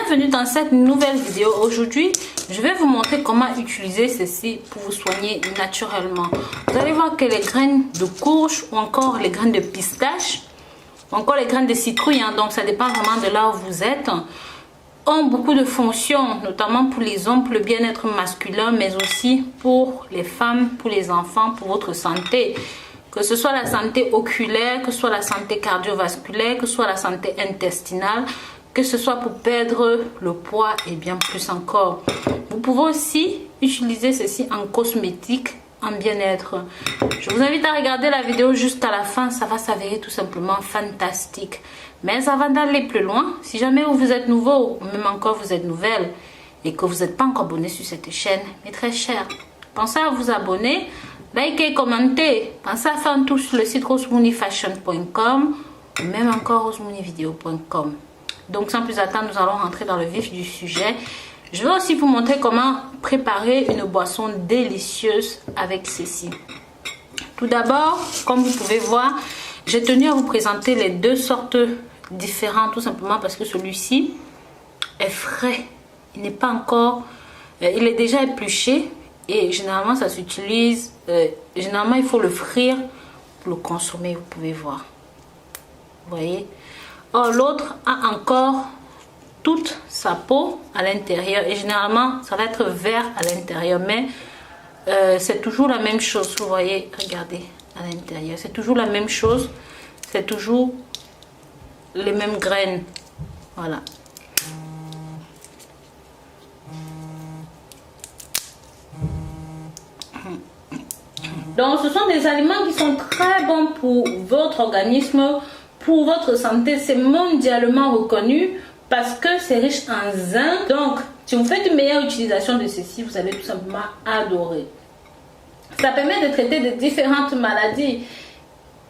Bienvenue dans cette nouvelle vidéo. Aujourd'hui, je vais vous montrer comment utiliser ceci pour vous soigner naturellement. Vous allez voir que les graines de courge ou encore les graines de pistache, ou encore les graines de citrouille, donc ça dépend vraiment de là où vous êtes, ont beaucoup de fonctions, notamment pour les hommes, pour le bien-être masculin, mais aussi pour les femmes, pour les enfants, pour votre santé. Que ce soit la santé oculaire, que ce soit la santé cardiovasculaire, que ce soit la santé intestinale, que ce soit pour perdre le poids et bien plus encore. Vous pouvez aussi utiliser ceci en cosmétique, en bien-être. Je vous invite à regarder la vidéo jusqu'à la fin, ça va s'avérer tout simplement fantastique. Mais avant d'aller plus loin, si jamais vous êtes nouveau, ou même encore vous êtes nouvelle, et que vous n'êtes pas encore abonné sur cette chaîne, mes très chers, pensez à vous abonner, likez, commentez, pensez à faire un tour sur le site rosemooneyfashion.com ou même encore rosemooneyvideo.com. Donc sans plus attendre, nous allons rentrer dans le vif du sujet. Je vais aussi vous montrer comment préparer une boisson délicieuse avec ceci. Tout d'abord, comme vous pouvez voir, j'ai tenu à vous présenter les deux sortes différentes, tout simplement parce que celui-ci est frais. Il n'est pas encore... il est déjà épluché et généralement ça s'utilise... généralement il faut le frire pour le consommer, vous pouvez voir. Vous voyez? Or l'autre a encore toute sa peau à l'intérieur et généralement ça va être vert à l'intérieur, mais c'est toujours la même chose. Vous voyez, regardez à l'intérieur, c'est toujours la même chose, c'est toujours les mêmes graines. Voilà. Donc ce sont des aliments qui sont très bons pour votre organisme, pour votre santé. C'est mondialement reconnu parce que c'est riche en zinc. Donc si vous faites une meilleure utilisation de ceci, vous allez tout simplement adorer. Ça permet de traiter de différentes maladies,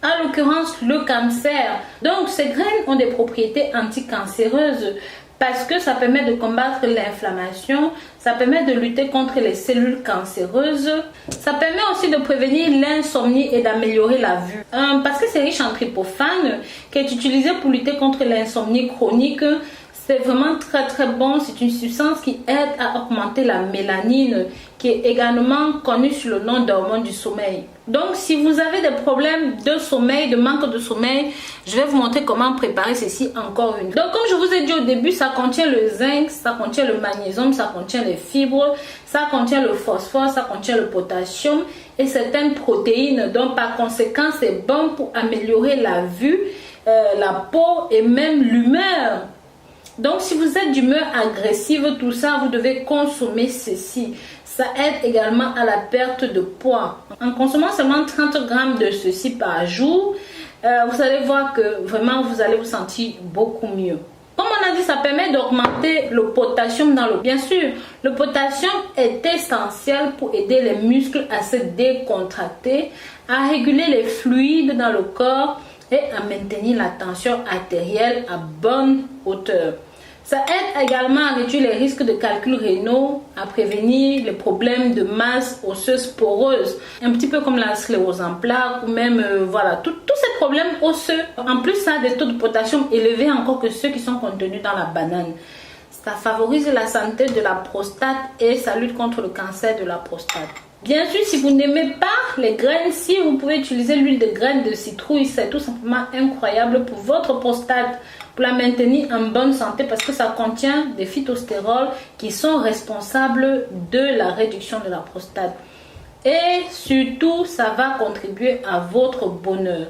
en l'occurrence le cancer. Donc ces graines ont des propriétés anticancéreuses parce que ça permet de combattre l'inflammation, ça permet de lutter contre les cellules cancéreuses, ça permet aussi de prévenir l'insomnie et d'améliorer la vue. Parce que c'est riche en tryptophane qui est utilisé pour lutter contre l'insomnie chronique. C'est vraiment très bon. C'est une substance qui aide à augmenter la mélanine, qui est également connue sous le nom d'hormone du sommeil. Donc si vous avez des problèmes de sommeil, de manque de sommeil, je vais vous montrer comment préparer ceci encore une. Donc comme je vous ai dit au début, ça contient le zinc, ça contient le magnésium, ça contient les fibres, ça contient le phosphore, ça contient le potassium et certaines protéines. Donc par conséquent, c'est bon pour améliorer la vue, la peau et même l'humeur. Donc si vous êtes d'humeur agressive, tout ça, vous devez consommer ceci. Ça aide également à la perte de poids. En consommant seulement 30 grammes de ceci par jour, vous allez voir que vraiment vous allez vous sentir beaucoup mieux. Comme on a dit, ça permet d'augmenter le potassium dans l'eau. Bien sûr, le potassium est essentiel pour aider les muscles à se décontracter, à réguler les fluides dans le corps et à maintenir la tension artérielle à bonne hauteur. Ça aide également à réduire les risques de calculs rénaux, à prévenir les problèmes de masse osseuse poreuse, un petit peu comme la sclérose en plaques ou même voilà, tous ces problèmes osseux. En plus, ça a des taux de potassium élevés encore que ceux qui sont contenus dans la banane. Ça favorise la santé de la prostate et ça lutte contre le cancer de la prostate. Bien sûr, si vous n'aimez pas les graines, si vous pouvez utiliser l'huile de graines de citrouille, c'est tout simplement incroyable pour votre prostate, pour la maintenir en bonne santé parce que ça contient des phytostérols qui sont responsables de la réduction de la prostate. Et surtout, ça va contribuer à votre bonheur.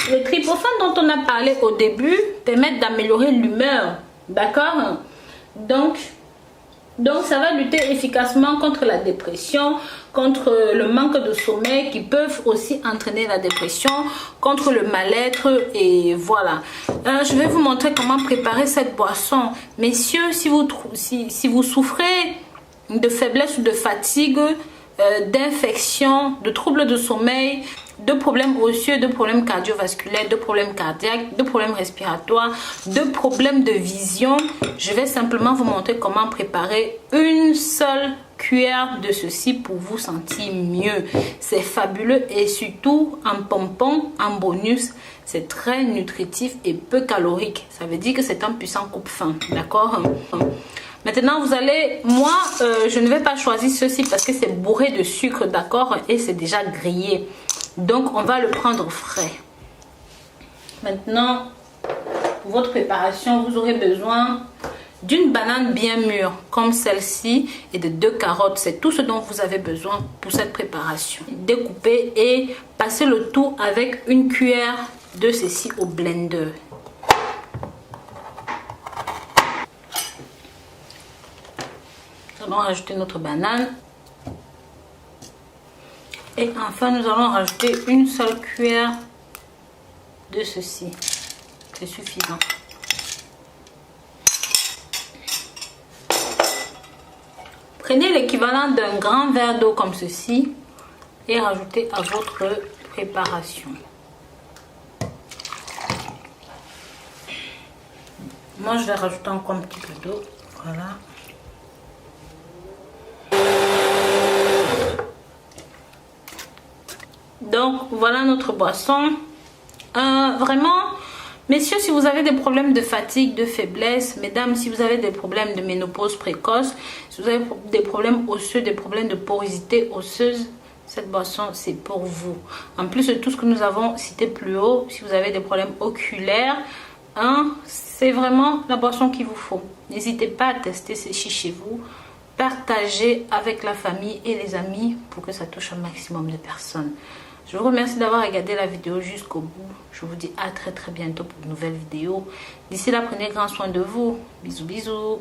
Les tryptophane dont on a parlé au début permettent d'améliorer l'humeur, d'accord? Donc ça va lutter efficacement contre la dépression, contre le manque de sommeil qui peuvent aussi entraîner la dépression, contre le mal-être et voilà. Je vais vous montrer comment préparer cette boisson. Messieurs, si vous souffrez de faiblesse ou de fatigue, d'infection, de troubles de sommeil, de problèmes osseux, de problèmes cardiovasculaires, de problèmes cardiaques, de problèmes respiratoires, de problèmes de vision, je vais simplement vous montrer comment préparer une seule cuillère de ceci pour vous sentir mieux. C'est fabuleux et surtout en pompon, en bonus, c'est très nutritif et peu calorique. Ça veut dire que c'est un puissant coupe-faim, d'accord? Maintenant, vous allez... Moi, je ne vais pas choisir ceci parce que c'est bourré de sucre, d'accord? Et c'est déjà grillé. Donc, on va le prendre frais. Maintenant, pour votre préparation, vous aurez besoin d'une banane bien mûre, comme celle-ci, et de 2 carottes. C'est tout ce dont vous avez besoin pour cette préparation. Découpez et passez le tout avec une cuillère de ceci au blender. Nous allons rajouter notre banane. Et enfin, nous allons rajouter une seule cuillère de ceci. C'est suffisant. Prenez l'équivalent d'un grand verre d'eau comme ceci et rajoutez à votre préparation. Moi, je vais rajouter encore un petit peu d'eau. Voilà. Donc, voilà notre boisson. Vraiment, messieurs, si vous avez des problèmes de fatigue, de faiblesse, mesdames, si vous avez des problèmes de ménopause précoce, si vous avez des problèmes osseux, des problèmes de porosité osseuse, cette boisson, c'est pour vous. En plus de tout ce que nous avons cité plus haut, si vous avez des problèmes oculaires, c'est vraiment la boisson qu'il vous faut. N'hésitez pas à tester ceci chez vous. Partagez avec la famille et les amis pour que ça touche un maximum de personnes. Je vous remercie d'avoir regardé la vidéo jusqu'au bout. Je vous dis à très bientôt pour une nouvelle vidéo. D'ici là, prenez grand soin de vous. Bisous, bisous.